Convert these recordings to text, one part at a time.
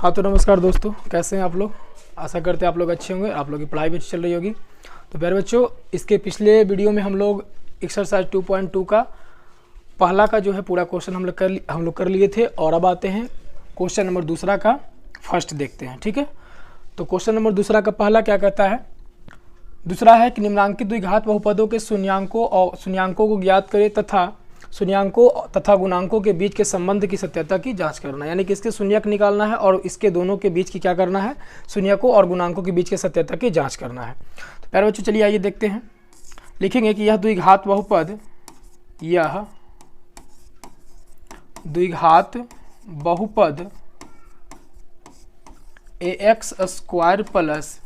हाँ तो नमस्कार दोस्तों, कैसे हैं आप लोग। आशा करते हैं आप लोग अच्छे होंगे, आप लोग की पढ़ाई भी अच्छी चल रही होगी। तो प्यारे बच्चों, इसके पिछले वीडियो में हम लोग एक्सरसाइज 2.2 का पहला का जो है पूरा क्वेश्चन हम लोग कर लिए थे। और अब आते हैं क्वेश्चन नंबर दूसरा का फर्स्ट देखते हैं। ठीक है, तो क्वेश्चन नंबर दूसरा का पहला क्या कहता है। दूसरा है कि निम्नांकित द्विघात बहुपदों के शून्यांकों को ज्ञात करें तथा शून्यांकों तथा गुणांकों के बीच के संबंध की सत्यता की जांच करना। यानी कि इसके शून्यक निकालना है और इसके दोनों के बीच की क्या करना है, शून्यकों और गुणांकों के बीच के सत्यता की जांच करना है। तो प्यारे बच्चों चलिए आइए देखते हैं। लिखेंगे कि यह द्विघात बहुपद ax square plus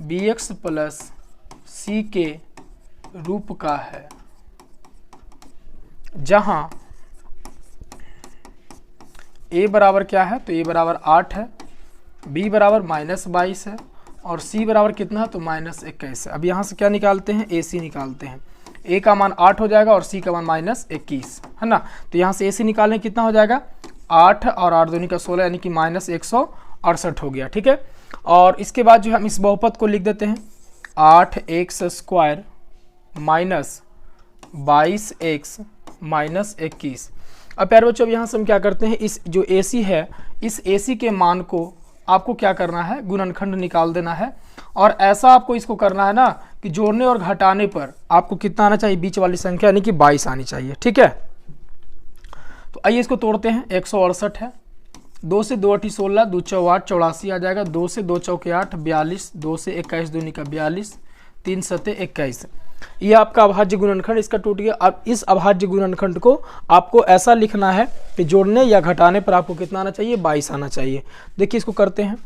bx plus c के रूप का है, जहां a बराबर क्या है, तो a बराबर 8 है, b बराबर -22 है और c बराबर कितना है, तो -21 है। अब यहाँ से क्या निकालते हैं, ac निकालते हैं। a का मान 8 हो जाएगा और c का मान -21 है ना। तो यहाँ से ac निकालें, कितना हो जाएगा 8 और 8 दूनी का 16 यानी कि -168 हो गया। ठीक है, और इसके बाद जो हम इस बहुपद को लिख देते हैं 8x square minus 22x minus 21। अब प्यारे बच्चों, अब यहाँ से हम क्या करते हैं, इस जो AC है इस AC के मान को आपको क्या करना है, गुणनखंड निकाल देना है। और ऐसा आपको इसको करना है ना कि जोड़ने और घटाने पर आपको कितना आना चाहिए, बीच वाली संख्या यानी कि 22 आनी चाहिए। ठीक है, तो आइए इसको तोड़ते हैं। 168 है, 2 से 2 8 16, 2 4 8 84 आ जाएगा। 2 से 2 चौके 8 42, 2 से 21 दूनी का 42, 3 सते 21। यह आपका अभाज्य गुणनखंड इसका टूट गया। अब इस अभाज्य गुणनखंड को आपको ऐसा लिखना है कि जोड़ने या घटाने पर आपको कितना आना चाहिए, 22 आना चाहिए। देखिए इसको करते हैं।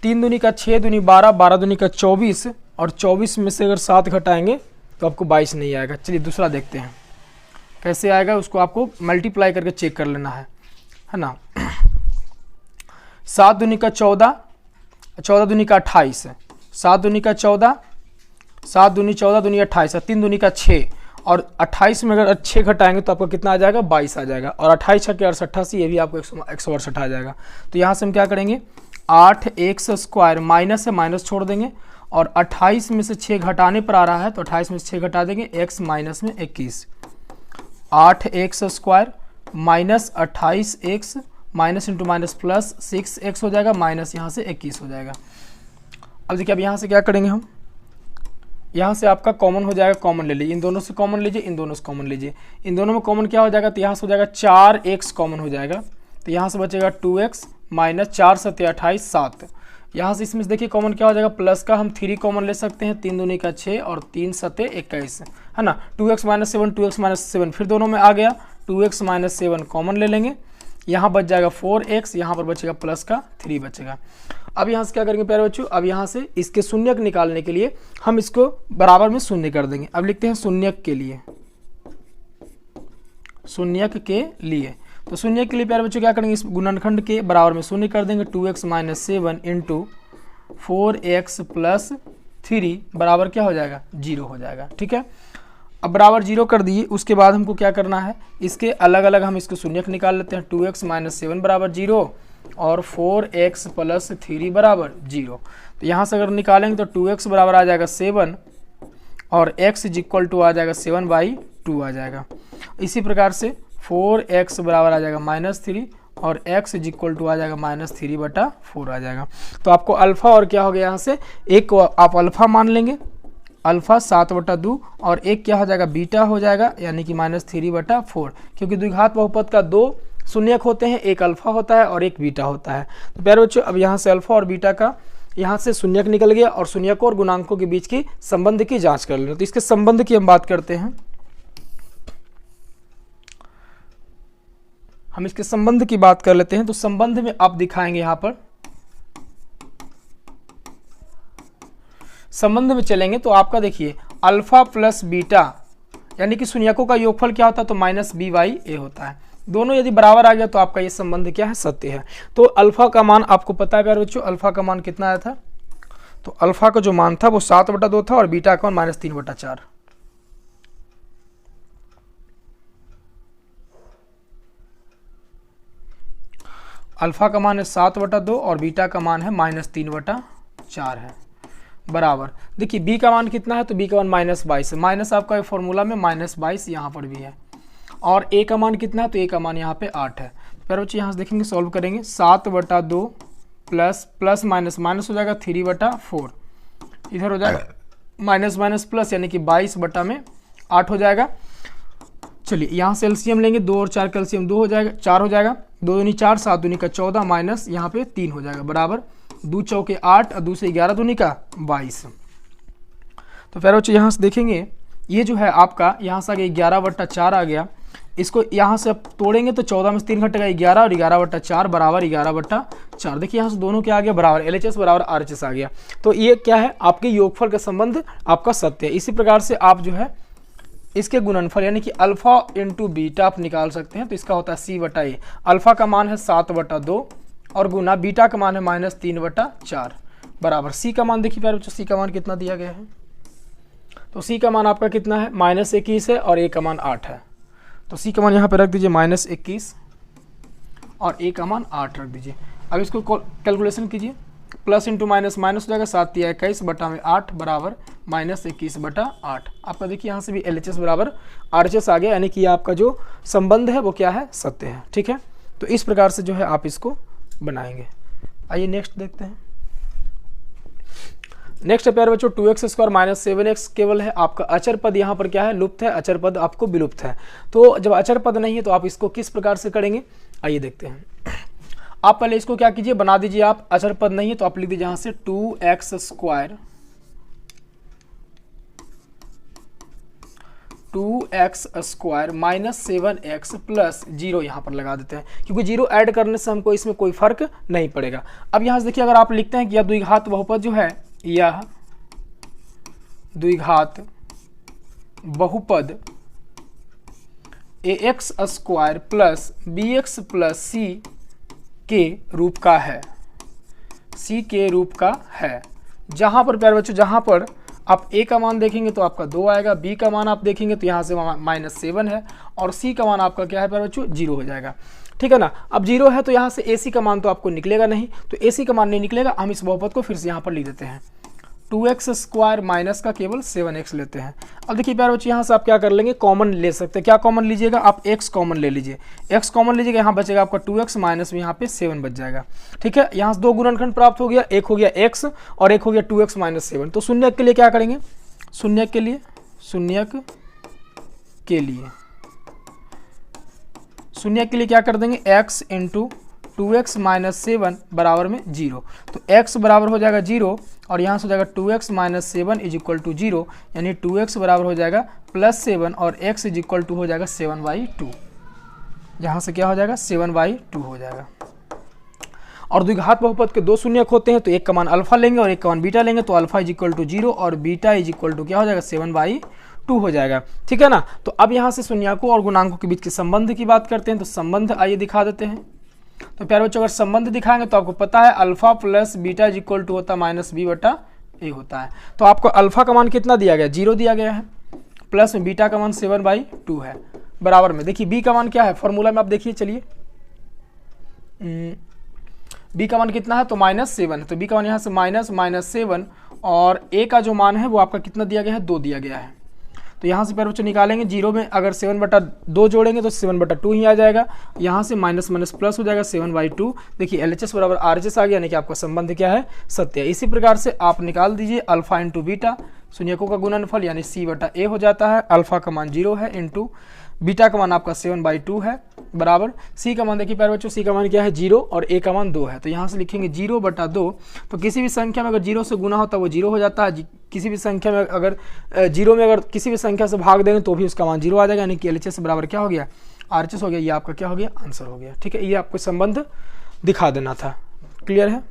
3 दूनी का 6 दूनी 12, 12 दूनी का 24 और 24 में से अगर 7 घटाएंगे तो आपको 22 नहीं आएगा। चलिए दूसरा देखते हैं कैसे आएगा, उसको आपको मल्टीप्लाई करके चेक कर लेना है ना। 7 दूनी का 14, 14 दूनी का 28 है, 7 दूनी का 14, 7 दूनी 14 दूनी 28 है, 3 दूनी का 6 और 28 में अगर 6 घटाएंगे तो आपको कितना आ जाएगा, 22 आ जाएगा। और 28 छके 88, ये भी आपको 168 आ जाएगा। तो यहाँ से हम क्या करेंगे, 8x स्क्वायर माइनस से माइनस छोड़ देंगे और 28 में से 6 घटाने पर आ रहा है तो 28 में से 6 घटा देंगे, x माइनस में 21। 8x square minus 28x minus into minus plus 6x हो जाएगा, माइनस यहाँ से 21 हो जाएगा। अब देखिए, अब यहाँ से क्या करेंगे हम, यहाँ से आपका कॉमन हो जाएगा, कॉमन ले लीजिए, इन दोनों से कॉमन लीजिए, इन दोनों से कॉमन लीजिए। इन दोनों में कॉमन क्या हो जाएगा, तो यहाँ से हो जाएगा 4x कॉमन हो जाएगा, तो यहाँ से बचेगा 2x माइनस 4 सते 28 7। यहाँ से इसमें देखिए कॉमन क्या हो जाएगा, प्लस का हम 3 कॉमन ले सकते हैं, 3 दूनी का 6 और 3 सते 21 है ना। 2x माइनस 7, 2x माइनस 7 फिर दोनों में आ गया, 2x माइनस 7 कॉमन ले लेंगे, यहाँ बच जाएगा 4x, यहाँ पर बचेगा प्लस का 3 बचेगा। अब यहाँ से क्या करेंगे प्यारे बच्चों, अब यहाँ से इसके शून्यक निकालने के लिए हम इसको बराबर में शून्य कर देंगे। अब लिखते हैं शून्यक के लिए, शून्यक के लिए। तो शून्य के लिए प्यारे बच्चों क्या करेंगे, इस गुणनखंड के बराबर में शून्य कर देंगे। 2x minus 7 into 4x plus 3 बराबर क्या हो जाएगा, 0 हो जाएगा। ठीक है, अब बराबर 0 कर दिए। उसके बाद हमको क्या करना है, इसके अलग अलग हम इसको शून्यक निकाल लेते हैं। 2x माइनस 7 बराबर 0 और 4x प्लस 3 बराबर 0। तो यहाँ से अगर निकालेंगे तो 2x बराबर आ जाएगा 7 और x इज इक्वल टू आ जाएगा 7/2 आ जाएगा। इसी प्रकार से 4x बराबर आ जाएगा -3 और x इज इक्वल टू आ जाएगा -3/4 आ जाएगा। तो आपको अल्फा और क्या हो गया, यहाँ से एक को आप अल्फा मान लेंगे, अल्फा 7/2 और एक क्या हो जाएगा, बीटा हो जाएगा, यानी कि -3/4। क्योंकि द्विघात बहुपद का 2 शून्यक होते हैं, एक अल्फा होता है और एक बीटा होता है। तो प्यारे बच्चों, अब यहाँ से अल्फा और बीटा का यहाँ से शून्यक निकल गया और शून्यकों और गुणांकों के बीच की संबंध की जांच कर लें। तो इसके संबंध की हम बात करते हैं। हम इसके संबंध की बात कर लेते हैं। तो संबंध में आप दिखाएंगे, यहाँ पर संबंध में चलेंगे तो आपका देखिए अल्फा प्लस बीटा यानी कि शून्यकों का योगफल क्या होता है, तो -b/a होता है। दोनों यदि बराबर आ गया तो आपका ये संबंध क्या है, सत्य है। तो अल्फा का मान आपको पता है प्यारे बच्चों, अल्फा का मान कितना आया था, तो अल्फा का जो मान था वो 7/2 था और बीटा का मान -3/4। अल्फ़ा का मान है 7/2 और बीटा का मान है -3/4 है, बराबर। देखिए बी का मान कितना है, तो बी का मान -22 है, माइनस आपका फॉर्मूला में -22 यहाँ पर भी है। और ए का मान कितना है, तो ए का मान यहाँ पे 8 है। फिर बच्चे यहाँ से देखेंगे, सॉल्व करेंगे, 7/2 प्लस माइनस माइनस हो जाएगा 3/4, इधर हो जाएगा माइनस माइनस प्लस, यानी कि 22/8 हो जाएगा। चलिए यहाँ से एलसीएम लेंगे, 2 और 4 का एलसीएम 2 हो जाएगा, 4 हो जाएगा, 2 दूनी 4, 7 दूनी का 14 माइनस यहाँ पे 3 हो जाएगा, बराबर। 2 चौके 8 और 2 से 11 दूनी का 22। तो फिर बच्चे यहाँ से देखेंगे, ये जो है आपका यहाँ से आ गया 11/4 आ गया। इसको यहाँ से अब तोड़ेंगे तो 14 में से 3 घटेगा 11 और 11/4 बराबर 11/4। देखिए यहाँ से दोनों क्या आ गया, बराबर, LHS बराबर RHS आ गया। तो ये क्या है, आपके योगफल का संबंध आपका सत्य है। इसी प्रकार से आप जो है इसके गुणनफल यानी कि अल्फा इंटू बीटा आप निकाल सकते हैं। तो इसका होता है C/A। अल्फा का मान है 7/2 और गुना बीटा का मान है -3/4 बराबर। सी का मान देखिए प्यारे बच्चों, सी का मान कितना दिया गया है, तो सी का मान आपका कितना है, -21 है और ए का मान 8 है। तो सी का मान यहाँ पे रख दीजिए -21 और ए का मान 8 रख दीजिए। अब इसको कैलकुलेशन कीजिए, प्लस इंटू माइनस माइनस हो जाएगा, 7 या 21 बटा में 8 बराबर -21/8। आपका देखिए यहाँ से भी LHS बराबर RHS आ गया, यानी कि आपका जो संबंध है वो क्या है, सत्य है। ठीक है, तो इस प्रकार से जो है आप इसको बनाएंगे। आइए नेक्स्ट देखते हैं। नेक्स्ट है प्यारे बच्चों 2x² - 7x केवल है आपका अचर पद, यहाँ पर क्या है, लुप्त है, अचर पद आपको विलुप्त है। तो जब अचर पद नहीं है तो आप इसको किस प्रकार से करेंगे, आइए देखते हैं। आप पहले इसको क्या कीजिए, बना दीजिए। आप अचर पद नहीं है तो आप लिख दीजिए यहाँ से 2x² - 7x प्लस 0 यहाँ पर लगा देते हैं, क्योंकि 0 ऐड करने से हमको इसमें कोई फर्क नहीं पड़ेगा। अब यहाँ से देखिए, अगर आप लिखते हैं कि यह द्विघात बहुपद जो है, यह द्विघात बहुपद ax² plus bx plus c के रूप का है, c के रूप का है। जहां पर प्यारे बच्चों, जहां पर आप a का मान देखेंगे तो आपका 2 आएगा, b का मान आप देखेंगे तो यहाँ से -7 है और c का मान आपका क्या है प्यारे बच्चों, 0 हो जाएगा। ठीक है ना। अब 0 है तो यहाँ से ac का मान तो आपको निकलेगा नहीं, तो ac का मान नहीं निकलेगा। हम इस बहुपद को फिर से यहाँ पर लिख देते हैं, 2x² माइनस का केवल 7x लेते हैं। अब देखिए प्यारे बच्चों, यहाँ से आप क्या कर लेंगे, कॉमन ले सकते हैं। क्या कॉमन लीजिएगा, आप x कॉमन ले लीजिए, x कॉमन लीजिएगा, यहाँ बचेगा आपका 2x माइनस में यहाँ पे 7 बच जाएगा। ठीक है, यहाँ से 2 गुणनखंड प्राप्त हो गया, एक हो गया x और एक हो गया 2x माइनस 7। तो शून्यक के लिए क्या करेंगे, शून्यक के लिए क्या कर देंगे, x इंटू 2x माइनस 7 बराबर में 0। तो x बराबर हो जाएगा 0 और यहाँ से हो जाएगा 2x minus 7 is equal to 0, यानी 2x बराबर हो जाएगा +7 और x इज इक्वल टू हो जाएगा 7/2। यहाँ से क्या हो जाएगा, 7/2 हो जाएगा। और द्विघात बहुपद के 2 शून्यक होते हैं, तो एक का मान अल्फा लेंगे और एक का मान बीटा लेंगे, तो अल्फा इज इक्वल टू 0 और बीटा इज इक्वल टू क्या हो जाएगा, 7/2 हो जाएगा। ठीक है ना। तो अब यहाँ से शून्यकों और गुणांकों के बीच के संबंध की बात करते हैं। तो संबंध आइए दिखा देते हैं। तो प्यारे बच्चों, अगर संबंध दिखाएंगे तो आपको पता है alpha plus beta is equal to होता है -b/a होता है। तो आपको अल्फा का मान कितना दिया गया, 0 दिया गया है, प्लस में बीटा का मान 7/2 है, बराबर में देखिए b का मान क्या है, फॉर्मूला में आप देखिए, चलिए b का मान कितना है, तो -7 है। तो b का मान यहाँ से -7 और a का जो मान है वो आपका कितना दिया गया है, 2 दिया गया है। तो यहाँ से प्यारे बच्चों निकालेंगे, 0 में अगर 7/2 जोड़ेंगे तो 7/2 ही आ जाएगा, यहाँ से माइनस माइनस प्लस हो जाएगा 7/2। देखिए LHS बराबर RHS आ गया, यानी कि आपका संबंध क्या है, सत्य है। इसी प्रकार से आप निकाल दीजिए अल्फा इंटू बीटा, शून्यकों का गुणनफल यानी C/A हो जाता है। अल्फा का मान 0 है इंटू बीटा का मान आपका 7/2 है, बराबर C का मान देखिए प्यारे बच्चों, C का मान क्या है, 0 और A का मान 2 है। तो यहाँ से लिखेंगे 0/2। तो किसी भी संख्या में अगर 0 से गुना होता है वो 0 हो जाता है, किसी भी संख्या में अगर 0 में अगर किसी भी संख्या से भाग देंगे तो भी उसका मान 0 आ जाएगा, यानी कि LHS बराबर क्या हो गया, RHS हो गया। ये आपका क्या हो गया, आंसर हो गया। ठीक है, ये आपको संबंध दिखा देना था। क्लियर है।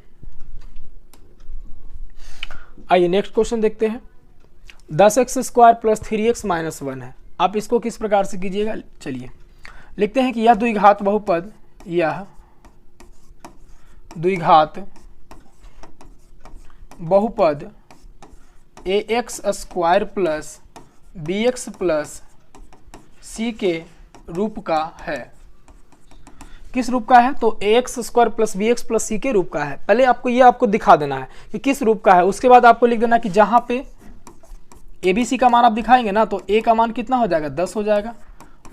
आइए नेक्स्ट क्वेश्चन देखते हैं। 10x² प्लस 3x माइनस 1 है। आप इसको किस प्रकार से कीजिएगा, चलिए लिखते हैं कि यह द्विघात बहुपद, यह द्विघात बहुपद ax² plus bx plus c के रूप का है। किस रूप का है, तो x square plus b x plus c के रूप का है। पहले आपको ये आपको दिखा देना है कि किस रूप का है, उसके बाद आपको लिख देना कि जहाँ पे ए बी सी का मान आप दिखाएंगे ना तो ए का मान कितना हो जाएगा 10 हो जाएगा,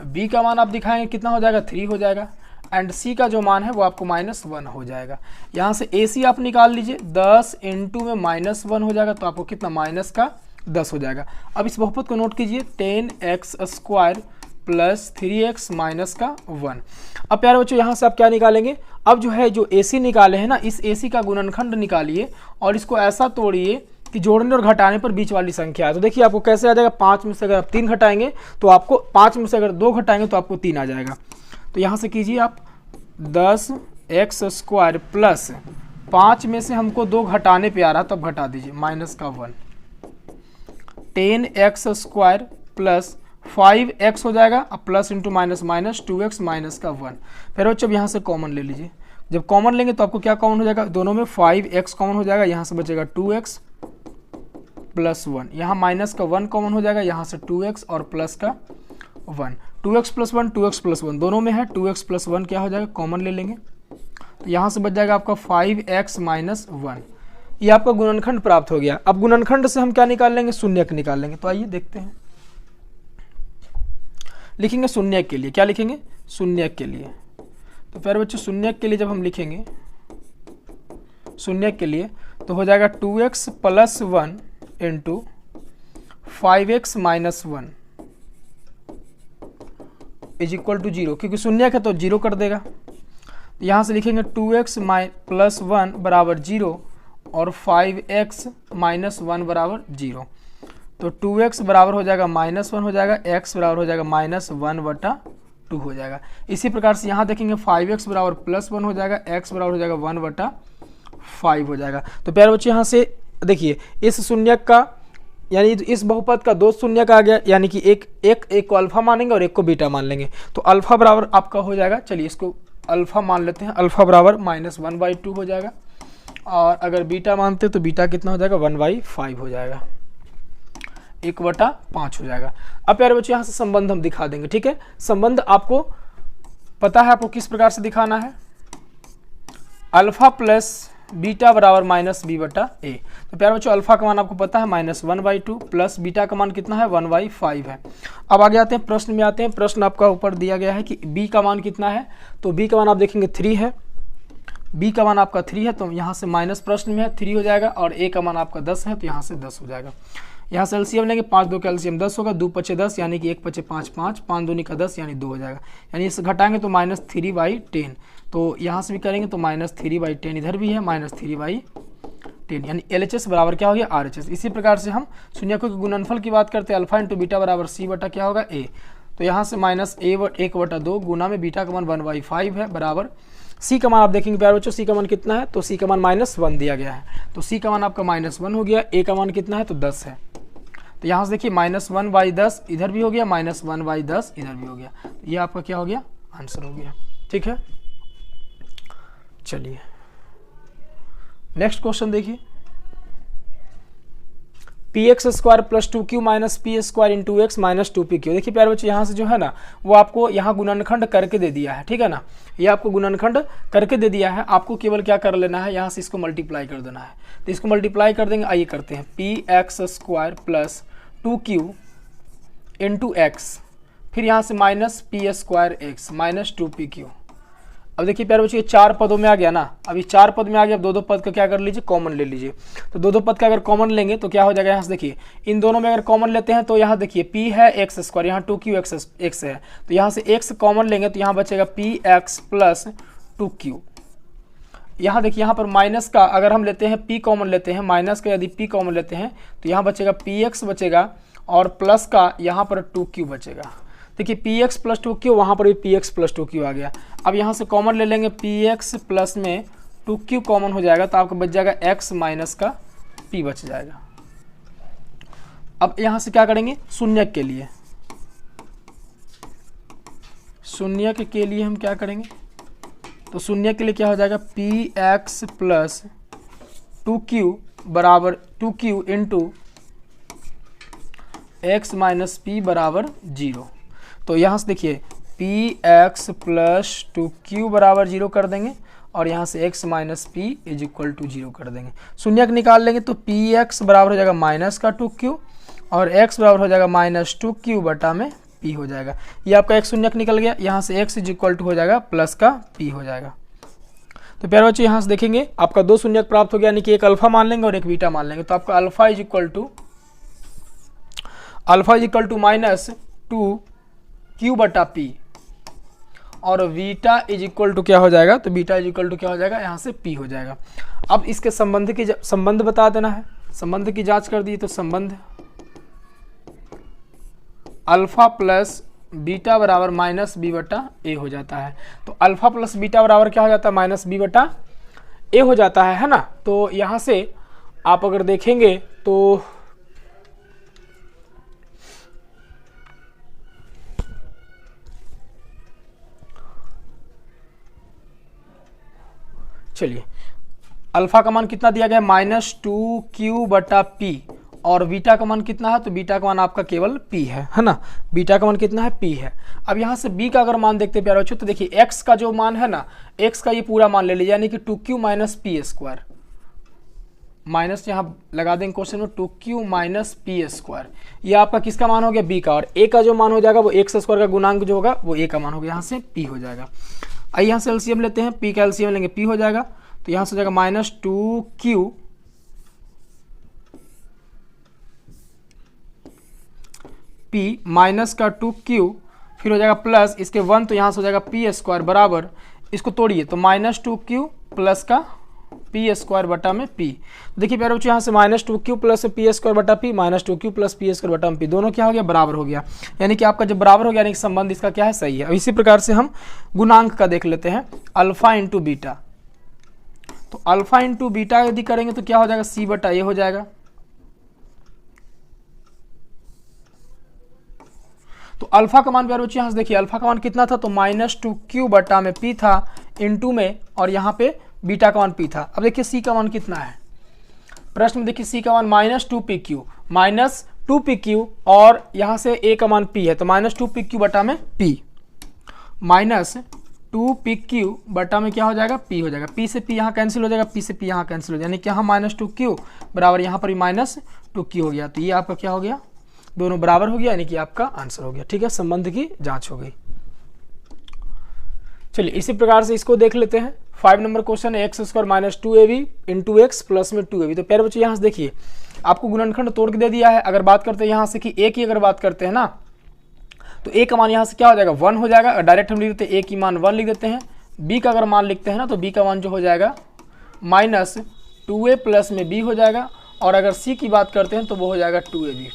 बी का मान आप दिखाएंगे कितना हो जाएगा 3 हो जाएगा, एंड सी का जो मान है वो आपको -1 हो जाएगा। यहाँ से ए सी आप निकाल लीजिए, 10 इंटू में -1 हो जाएगा तो आपको कितना -10 हो जाएगा। अब इस बहुपद को नोट कीजिए, 10x स्क्वायर प्लस 3x -1। अब प्यारे बच्चों यहाँ से आप क्या निकालेंगे, अब जो है जो AC निकाले हैं ना, इस AC का गुणनखंड निकालिए और इसको ऐसा तोड़िए कि जोड़ने और घटाने पर बीच वाली संख्या है। तो देखिए आपको कैसे आ जाएगा, 5 में से अगर आप 3 घटाएंगे तो आपको 5 में से अगर 2 घटाएंगे तो आपको 3 आ जाएगा। तो यहाँ से कीजिए आप 10x स्क्वायर प्लस 5 में से हमको 2 घटाने पे आ रहा तो अब घटा दीजिए -1, 10x स्क्वायर प्लस 5x हो जाएगा, अब plus into minus minus 2x -1। फिर बच्चों यहाँ से कॉमन ले लीजिए, जब कॉमन लेंगे तो आपको क्या कॉमन हो जाएगा, दोनों में 5x कॉमन हो जाएगा, यहाँ से बचेगा 2x प्लस 1, यहाँ माइनस का 1 कॉमन हो जाएगा, यहाँ से 2x और प्लस का 1, 2x प्लस 1 2x प्लस 1 दोनों में है, 2x प्लस 1 क्या हो जाएगा कॉमन ले लेंगे, तो यहाँ से बच जाएगा आपका 5x -1। ये आपका गुणनखंड प्राप्त हो गया। अब गुणनखंड से हम क्या निकाल लेंगे, शून्यक निकाल लेंगे। तो आइए देखते हैं, लिखेंगे शून्यक के लिए, क्या लिखेंगे, शून्यक के लिए। तो प्यारे बच्चों शून्यक के लिए जब हम लिखेंगे शून्यक के लिए तो हो जाएगा 2x plus 1 into 5x -1 is equal to 0, क्योंकि शून्यक है तो 0 कर देगा। यहाँ से लिखेंगे 2x प्लस 1 बराबर 0 और 5x -1 बराबर 0। तो 2x बराबर हो जाएगा -1 हो जाएगा, x बराबर हो जाएगा -1/2 हो जाएगा। इसी प्रकार से यहाँ देखेंगे 5x बराबर +1 हो जाएगा, x बराबर हो जाएगा 1/5 हो जाएगा। तो प्यारे बच्चे यहाँ से देखिए इस शून्यक का यानी इस बहुपद का 2 शून्यक आ गया, यानी कि एक को अल्फा मानेंगे और एक को बीटा मान लेंगे। तो अल्फा बराबर आपका हो जाएगा, चलिए इसको अल्फा मान लेते हैं, अल्फा बराबर -1/2 हो जाएगा, और अगर बीटा मानते तो बीटा कितना हो जाएगा 1/5 हो जाएगा, 1/5 हो जाएगा। अब प्यारे बच्चों यहाँ से संबंध हम दिखा देंगे, ठीक है। संबंध आपको पता है आपको किस प्रकार से दिखाना है, अल्फा प्लस बीटा बराबर -b/a। तो प्यारे बच्चों अल्फा का मान आपको पता है -1/2 प्लस बीटा का मान कितना है 1/5 है। अब आगे आते हैं प्रश्न में आते हैं। प्रश्न आपका ऊपर दिया गया है कि b का मान कितना है, तो b का मान आप देखेंगे 3 है, b का मान आपका 3 है तो यहाँ से माइनस प्रश्न में है 3 हो जाएगा, और a का मान आपका 10 है तो यहाँ से 10 हो जाएगा। यहाँ से एलसीएम लेंगे, 5 2 का एलसीएम 10 होगा, 2 5 10 यानी कि 1 5 5 5, 5 2 का 10 यानी 2 हो जाएगा, यानी इसे घटाएंगे तो -3/10। तो यहाँ से भी करेंगे तो -3/10 इधर भी है, -3/10 यानी LHS बराबर क्या हो गया RHS। इसी प्रकार से हम शून्यकों के गुणनफल की बात करते हैं, अल्फा इंटू बीटा बराबर c बटा क्या होगा a। तो यहाँ से -1/2 गुना में बीटा का मान 1/5 है बराबर c का मान आप देखेंगे प्यारे बच्चों c का मान कितना है, तो c का मान -1 दिया गया है, तो c का मान आपका -1 हो गया, a का मान कितना है तो 10 है। तो यहाँ से देखिए -1/10 इधर भी हो गया, -1/10 इधर भी हो गया, तो ये आपका क्या हो गया आंसर हो गया, ठीक है। चलिए नेक्स्ट क्वेश्चन देखिए, px square plus 2q minus P square into X minus 2pq। देखिए प्यारे बच्चे यहाँ से जो है ना वो आपको यहाँ गुणनखंड करके दे दिया है, ठीक है ना, ये आपको गुणनखंड करके दे दिया है, आपको केवल क्या कर लेना है, यहाँ से इसको मल्टीप्लाई कर देना है। तो इसको मल्टीप्लाई कर देंगे, आइए करते हैं, px square plus 2q into x, फिर यहाँ से minus P square x minus 2pq। अब देखिए प्यारे बच्चों ये 4 पदों में आ गया ना, अभी 4 पद में आ गया, अब 2 पद का क्या कर लीजिए कॉमन ले लीजिए। तो 2 पद का अगर कॉमन लेंगे तो क्या हो जाएगा, यहाँ से देखिए इन दोनों में अगर कॉमन लेते हैं तो यहाँ देखिए p है एक्स स्क्वायर, यहाँ 2q x है, तो यहाँ से x कॉमन लेंगे तो यहाँ बचेगा px प्लस 2q। यहाँ देखिए यहाँ पर माइनस का अगर हम लेते हैं p कॉमन लेते हैं, माइनस का यदि p कॉमन लेते हैं तो यहाँ बचेगा px बचेगा, और प्लस का यहाँ पर 2q बचेगा। देखिए px प्लस 2q, वहाँ पर भी px प्लस 2q आ गया। अब यहाँ से कॉमन ले लेंगे, px प्लस में 2q कॉमन हो जाएगा तो आपको बच जाएगा x माइनस का p बच जाएगा। अब यहाँ से क्या करेंगे, शून्यक के लिए, शून्यक के लिए हम क्या करेंगे, तो शून्यक के लिए क्या हो जाएगा, px प्लस 2q बराबर 2q into X minus P बराबर 0। तो यहाँ से देखिए पी एक्स प्लस 2q बराबर 0 कर देंगे और यहाँ से x minus P is equal to 0 कर देंगे। शून्यक निकाल लेंगे तो पी एक्स बराबर हो जाएगा माइनस का 2q और x बराबर हो जाएगा माइनस 2q बटा में p हो जाएगा। ये आपका एक शून्यक निकल गया, यहाँ से x इज इक्वल टू हो जाएगा प्लस का p हो जाएगा। तो प्यारे बच्चों यहाँ से देखेंगे आपका दो शून्यक प्राप्त हो गया, यानी कि एक अल्फा मान लेंगे और एक बीटा मान लेंगे। तो आपका alpha is equal to minus 2q बटा p और बीटा इज इक्वल टू क्या हो जाएगा, तो बीटा इज इक्वल टू क्या हो जाएगा, यहाँ से p हो जाएगा। अब इसके संबंध बता देना है, संबंध की जांच कर दी तो संबंध अल्फा प्लस बीटा बराबर माइनस बी बटा ए हो जाता है। तो अल्फा प्लस बीटा बराबर क्या हो जाता है, माइनस बी बटा ए हो जाता है ना। तो यहाँ से आप अगर देखेंगे तो चलिए अल्फा का मान कितना दिया गया, माइनस 2q बटा p और बीटा का मान कितना है, तो बीटा का मान आपका केवल p है ना। बीटा का मान कितना है, p है। अब यहाँ से b का अगर मान देखते हैं प्यारे बच्चों, तो देखिए x का जो मान है ना, x का ये पूरा मान ले लीजिए, यानी कि 2q minus P square, minus यहाँ लगा देंगे क्वेश्चन में 2q माइनस पी स्क्वायर, ये आपका किसका मान हो गया, b का। और a का जो मान हो जाएगा वो x स्क्वायर का गुणांक जो होगा वो a का मान होगा, यहाँ से p हो जाएगा। आइए यहाँ से एलसीएम लेते हैं, p का एलसीएम लेंगे p हो जाएगा, तो यहाँ से हो जाएगा माइनस 2q p माइनस का 2q फिर हो जाएगा प्लस इसके 1, तो यहाँ से हो जाएगा p स्क्वायर बराबर, इसको तोड़िए तो माइनस 2q प्लस का p स्क्वायर बटा में p। देखिए प्यारे बच्चों यहाँ से minus 2q plus p square बटा p minus 2q plus p square बटा में p दोनों क्या हो गया, बराबर हो गया। यानी कि आपका जब बराबर हो गया यानी कि संबंध इसका क्या है, सही है। अब इसी प्रकार से हम गुणांक का देख लेते हैं, अल्फा इंटू बीटा। तो अल्फा इंटू बीटा यदि करेंगे तो क्या हो जाएगा, c बटा ए हो जाएगा। तो अल्फा का मान प्यारे बच्चों यहाँ से देखिए अल्फा का मान कितना था, तो माइनस 2q बटा में p था इंटू में, और यहाँ पे बीटा का मान p था। अब देखिए c का मान कितना है, प्रश्न में देखिए c का मान माइनस 2pq और यहाँ से a का मान p है, तो माइनस 2pq बटा में p माइनस 2pq बटा में क्या हो जाएगा, p हो जाएगा। p से p यहाँ कैंसिल हो जाएगा, p से p यहाँ कैंसिल हो जाएगा, यानी कि यहाँ माइनस 2q बराबर यहाँ पर भी माइनस 2q हो गया। तो ये आपका क्या हो गया, दोनों बराबर हो गया, यानी कि आपका आंसर हो गया। ठीक है, संबंध की जांच हो गई। चलिए इसी प्रकार से इसको देख लेते हैं। 5 नंबर क्वेश्चन है, x square minus 2ab into X plus में 2ab। तो प्यारे बच्चों यहाँ से देखिए आपको गुणनखंड तोड़ के दे दिया है। अगर बात करते हैं यहाँ से कि a की अगर बात करते हैं ना, तो a का मान यहाँ से क्या हो जाएगा, 1 हो जाएगा। डायरेक्ट हम लिख देते हैं a की मान 1 लिख देते हैं। b का अगर मान लिखते हैं ना, तो b का मान जो हो जाएगा माइनस 2a प्लस में b हो जाएगा। और अगर c की बात करते हैं तो वो हो जाएगा 2ab।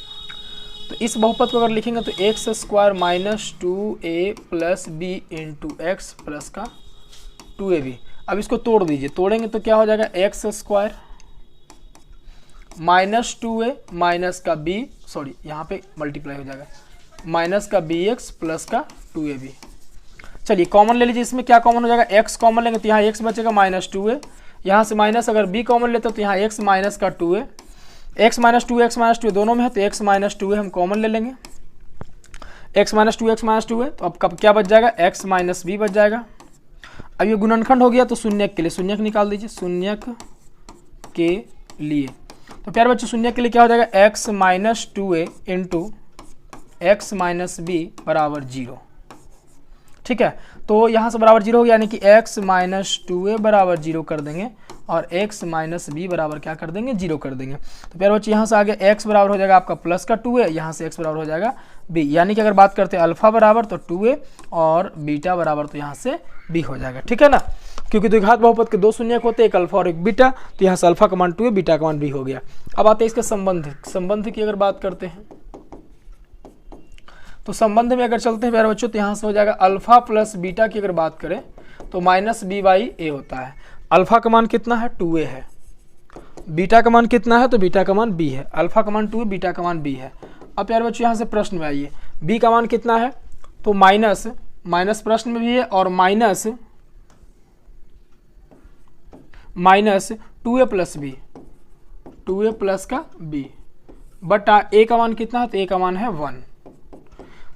तो इस बहुपद को अगर लिखेंगे तो x square minus 2a plus B into X plus का 2ab। अब इसको तोड़ दीजिए, तोड़ेंगे तो क्या हो जाएगा, x square minus 2a minus का b, सॉरी यहाँ पे मल्टीप्लाई हो जाएगा, माइनस का bx प्लस का 2ab। चलिए कॉमन ले लीजिए, इसमें क्या कॉमन हो जाएगा, x कॉमन लेंगे तो यहाँ x बचेगा माइनस 2a, यहाँ से माइनस अगर b कॉमन लेते तो यहाँ x माइनस का 2a, x माइनस 2 दोनों में है तो x माइनस 2 हम कॉमन ले लेंगे, x माइनस 2 है। तो अब कब क्या बच जाएगा, x माइनस b बच जाएगा। अब ये गुणनखंड हो गया तो शून्यक के लिए शून्यक निकाल दीजिए, शून्यक के लिए। तो प्यारे बच्चों शून्यक के लिए क्या हो जाएगा, x minus 2a into X minus B बराबर 0। ठीक है, तो यहाँ से बराबर 0 हो गया, यानी कि x माइनस 2a बराबर 0 कर देंगे और x माइनस बी बराबर क्या कर देंगे, 0 कर देंगे। तो प्यारे बच्चे यहाँ से आगे x बराबर हो जाएगा आपका प्लस का 2a, यहाँ से x बराबर हो जाएगा b, यानी कि अगर बात करते हैं अल्फा बराबर तो 2a और बीटा बराबर तो यहाँ से b हो जाएगा। ठीक है ना, क्योंकि द्विघात बहुपद के दो शून्यक होते हैं, एक अल्फा और एक बीटा, तो यहाँ से अल्फा का मान 2a, बीटा का मान b हो गया। अब आते हैं इसके संबंध की अगर बात करते हैं तो संबंध में अगर चलते हैं प्यारे बच्चों, तो यहाँ से हो जाएगा अल्फा प्लस बीटा की अगर बात करें तो माइनस b बाई ए होता है। अल्फा का मान कितना है, 2a है, बीटा का मान कितना है, तो बीटा का मान b है। अल्फा का मान 2 है, बीटा का मान b है। अब प्यारे बच्चों यहाँ से प्रश्न में आइए, b का मान कितना है, तो माइनस प्रश्न में भी है और minus 2a plus b, 2a plus का b बटा a का मान कितना है, तो a का मान है 1।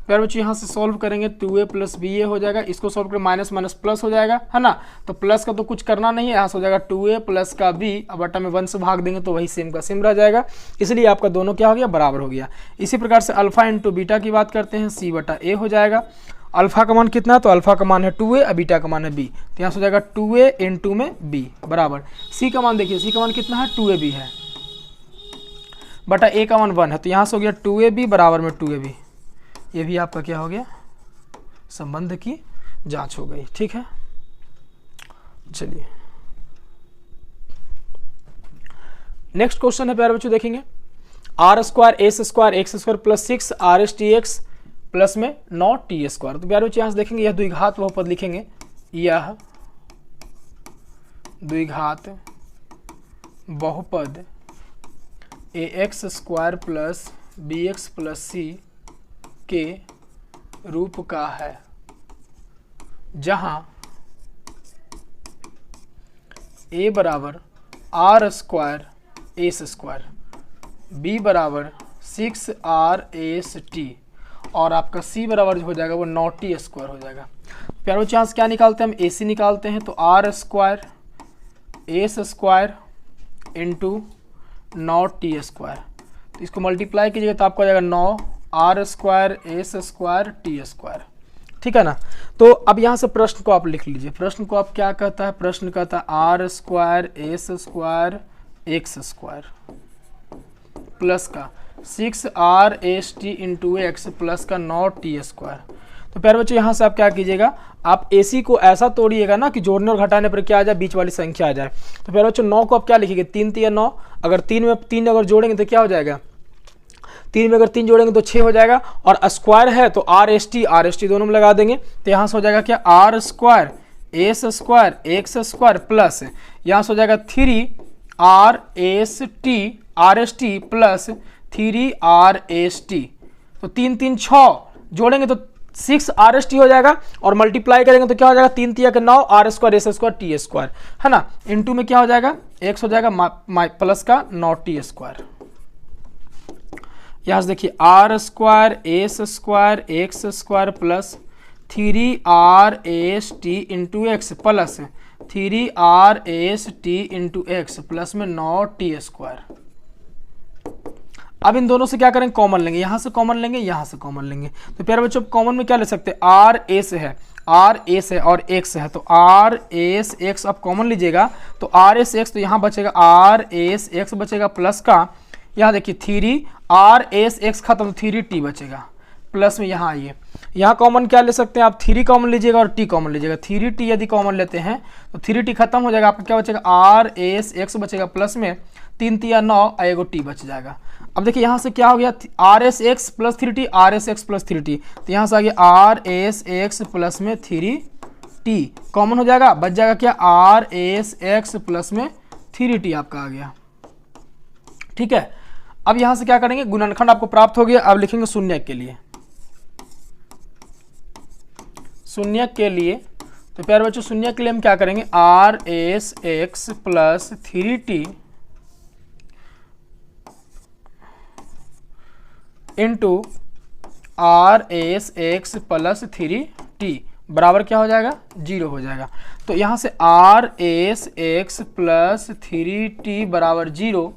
प्यारे बच्चों यहाँ से सॉल्व करेंगे 2a प्लस बी ए हो जाएगा, इसको सॉल्व करें माइनस माइनस प्लस हो जाएगा, है ना। तो प्लस का तो कुछ करना नहीं है, यहाँ से हो जाएगा 2a प्लस का b, अब बटा में 1 से भाग देंगे तो वही सेम का सेम रह जाएगा, इसलिए आपका दोनों क्या हो गया, बराबर हो गया। इसी प्रकार से अल्फा इंटू बीटा की बात करते हैं, c बटा a हो जाएगा। अल्फा का मान कितना है, तो अल्फा का मान है 2a और बीटा का मान है b, तो यहाँ से हो जाएगा 2a इंटू में b बराबर c का मान, देखिए c का मान कितना है 2ab है, बटा a का मान 1 है, तो यहाँ से हो गया 2ab बराबर में 2ab। ये भी आपका क्या हो गया, संबंध की जांच हो गई, ठीक है। चलिए नेक्स्ट क्वेश्चन है प्यारे बच्चों, देखेंगे R square S square X square plus 6 R S T X plus में 9 टी स्क्वायर। तो प्यारे बच्चों यहाँ से देखेंगे, यह द्विघात बहुपद लिखेंगे, यह द्विघात बहुपद a x square plus b x plus c के रूप का है, जहां a बराबर r square S square, b बराबर 6 आर एस टी और आपका c बराबर जो हो जाएगा वो 9 टी स्क्वायर हो जाएगा। प्यारे बच्चों यहाँ से क्या निकालते हैं, हम ac निकालते हैं, तो R square S square into 9 T square, तो इसको मल्टीप्लाई कीजिएगा तो आपको आ जाएगा 9 R square S square T square, ठीक है ना। तो अब यहाँ से प्रश्न को आप लिख लीजिए, प्रश्न को आप क्या कहता है, प्रश्न कहता है R square S square X square plus का 6 R S T into X plus का 9 टी स्क्वायर। तो प्यारे बच्चों यहाँ से आप क्या कीजिएगा, आप AC को ऐसा तोड़िएगा ना कि जोड़ने और घटाने पर क्या आ जाए, बीच वाली संख्या आ जाए। तो प्यारे बच्चों 9 को आप क्या लिखिएगा, 3 3 9, अगर 3 में 3 अगर जोड़ेंगे तो क्या हो जाएगा, 3 में अगर 3 जोड़ेंगे तो 6 हो जाएगा, और स्क्वायर है तो आर एस टी दोनों में लगा देंगे, तो यहाँ से हो जाएगा क्या, R square S square X square plus यहाँ से हो जाएगा 3 R S T plus 3 R S T. तो 3 3 6 जोड़ेंगे तो 6 आर एस टी हो जाएगा, और मल्टीप्लाई करेंगे तो क्या हो जाएगा, 3 3 9 R square S square T square, है ना। इनटू में क्या हो जाएगा, एक्स हो जाएगा प्लस का 9 टी स्क्वायर। यहाँ से देखिए R square S square X square plus 3 R S T into X plus 3 R S T into X plus में 9 टी स्क्वायर। अब इन दोनों से क्या करेंगे, कॉमन लेंगे, यहाँ से कॉमन लेंगे, यहाँ से कॉमन लेंगे। तो प्यारे बच्चों कॉमन में क्या ले सकते हैं, आर एस है और एक्स है, तो आर एस एक्स अब कॉमन लीजिएगा, तो आर एस एक्स तो यहाँ बचेगा आर एस एक्स बचेगा प्लस का, यहाँ देखिए 3 आर एस एक्स खत्म, 3 टी बचेगा प्लस में, यहाँ आइए, यहाँ कॉमन क्या ले सकते हैं आप, 3 कॉमन लीजिएगा और टी कॉमन लीजिएगा, 3 टी यदि कॉमन लेते हैं तो 3 टी खत्म हो जाएगा, आपका क्या बचेगा, आर एस एक्स बचेगा प्लस में 3 3 9 एगो टी बच जाएगा। अब देखिए यहाँ से क्या हो गया, R S x plus 3 T, R S x plus 3 T, तो यहाँ से आ गया आर एस एक्स प्लस में 3 टी कॉमन हो जाएगा, बच जाएगा क्या, आर एस एक्स प्लस में 3 टी आपका आ गया, ठीक है। अब यहाँ से क्या करेंगे, गुणनखंड आपको प्राप्त हो गया, अब लिखेंगे शून्यक के लिए, शून्यक के लिए, तो प्यारे बच्चों शून्यक के लिए हम क्या करेंगे, R S x plus 3 T into R S x plus 3 T बराबर क्या हो जाएगा, 0 हो जाएगा। तो यहाँ से R S x plus 3 T बराबर 0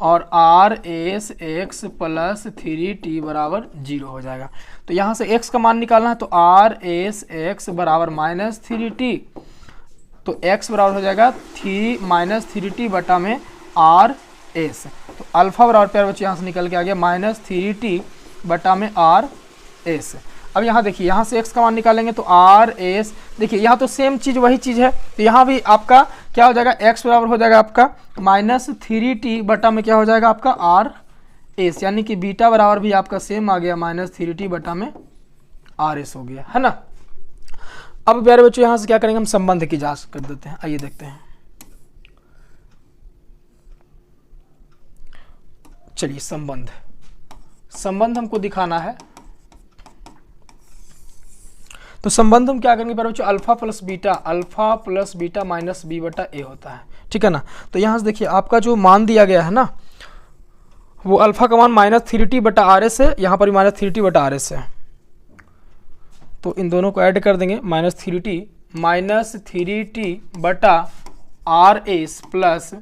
और R S x plus 3 T बराबर 0 हो जाएगा। तो यहाँ से x का मान निकालना है, तो आर एस एक्स बराबर माइनस 3 टी, तो x बराबर हो जाएगा 3 माइनस 3 टी बटा में आर एस, तो अल्फा बराबर प्यारे बच्चे यहाँ से निकल के आ गया माइनस 3 टी बटा में आर एस। अब यहाँ देखिए, यहाँ से x का मान निकालेंगे तो आर एस, देखिए यहाँ तो सेम चीज़ वही चीज़ है, तो यहाँ भी आपका क्या हो जाएगा, x बराबर हो जाएगा आपका माइनस 3 टी बटा में क्या हो जाएगा आपका आर एस, यानी कि बीटा बराबर भी आपका सेम आ गया माइनस 3 टी बटा में आर एस हो गया, है ना। अब प्यारे बच्चों यहाँ से क्या करेंगे, हम संबंध की जांच कर देते हैं, आइए देखते हैं। चलिए संबंध हमको दिखाना है, तो संबंध हम क्या करेंगे प्यारे बच्चों, alpha plus beta minus B बटा ए होता है, ठीक है ना। तो यहाँ से देखिए आपका जो मान दिया गया है ना, वो अल्फा का मान माइनस 3 टी बटा आर एस है, यहाँ पर माइनस 3 टी बटा आर एस है, तो इन दोनों को ऐड कर देंगे, माइनस थ्री टी बटा आर एस प्लस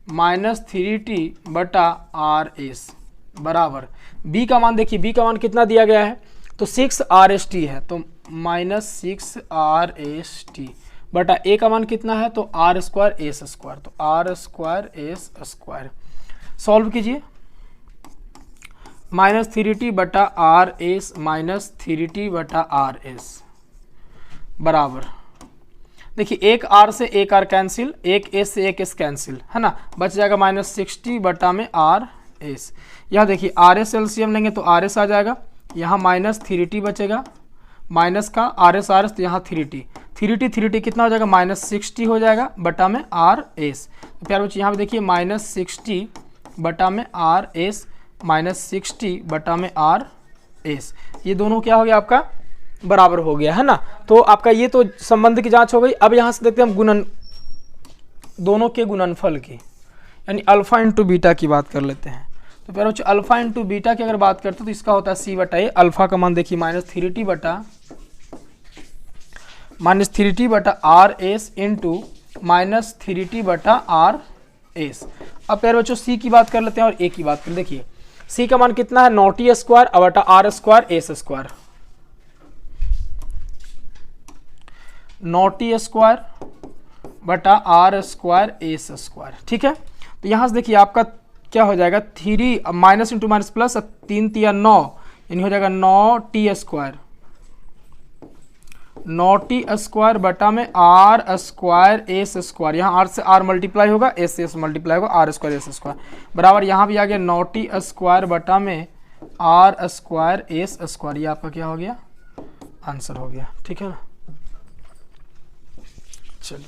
-3t बटा आर एस बराबर b का मान देखिए, b का मान कितना दिया गया है तो 6RST है, तो -6RST बटा a का मान कितना है तो r स्क्वायर एस स्क्वायर, तो r square S square. Solve कीजिए, -3t बटा आर एस -3t बटा आर एस बराबर, देखिए एक r से एक r कैंसिल, एक s से एक s कैंसिल है ना, बच जाएगा -60 बटा में आर एस। यहाँ देखिए आर एस एलसीएम लेंगे तो आर एस आ जाएगा, यहाँ -3t बचेगा, माइनस का आर एस तो यहाँ 3t कितना हो जाएगा -60 हो जाएगा बटा में आर एस। तो प्यार बच्चे यहाँ पे देखिए -60 बटा में आर एस -60 बटा में आर एस, ये दोनों क्या हो गया आपका बराबर हो गया है ना। तो आपका ये तो संबंध की जांच हो गई। अब यहाँ से देखते हैं हम गुणन, दोनों के गुणनफल की, यानी अल्फा इंटू बीटा की बात कर लेते हैं। तो प्यारे बच्चों अल्फा इंटू बीटा की अगर बात करते हैं तो इसका होता है सी बटा ए। अल्फा का मान देखिए -3t बटा आर एस इंटू -3t बटा आर एस। अब प्यारे बच्चों सी की बात कर लेते हैं और ए की बात कर, देखिए सी का मान कितना है 9t स्क्वायर बटा R square S square, 9t square बटा आर स्क्वायर एस स्क्वायर, ठीक है। तो यहाँ से देखिए आपका क्या हो जाएगा 3 माइनस इंटू माइनस प्लस 3 तिया 9, यानी हो जाएगा 9t स्क्वायर, 9t स्क्वायर बटा में आर स्क्वायर एस स्क्वायर, यहाँ आर से आर मल्टीप्लाई होगा, एस से एस मल्टीप्लाई होगा, आर स्क्वायर एस स्क्वायर बराबर, यहाँ भी आ गया 9t स्क्वायर बटा में आर स्क्वायर एस स्क्वायर। ये आपका क्या हो गया आंसर हो गया, ठीक है ना। चलिए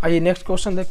आइए नेक्स्ट क्वेश्चन देखते हैं।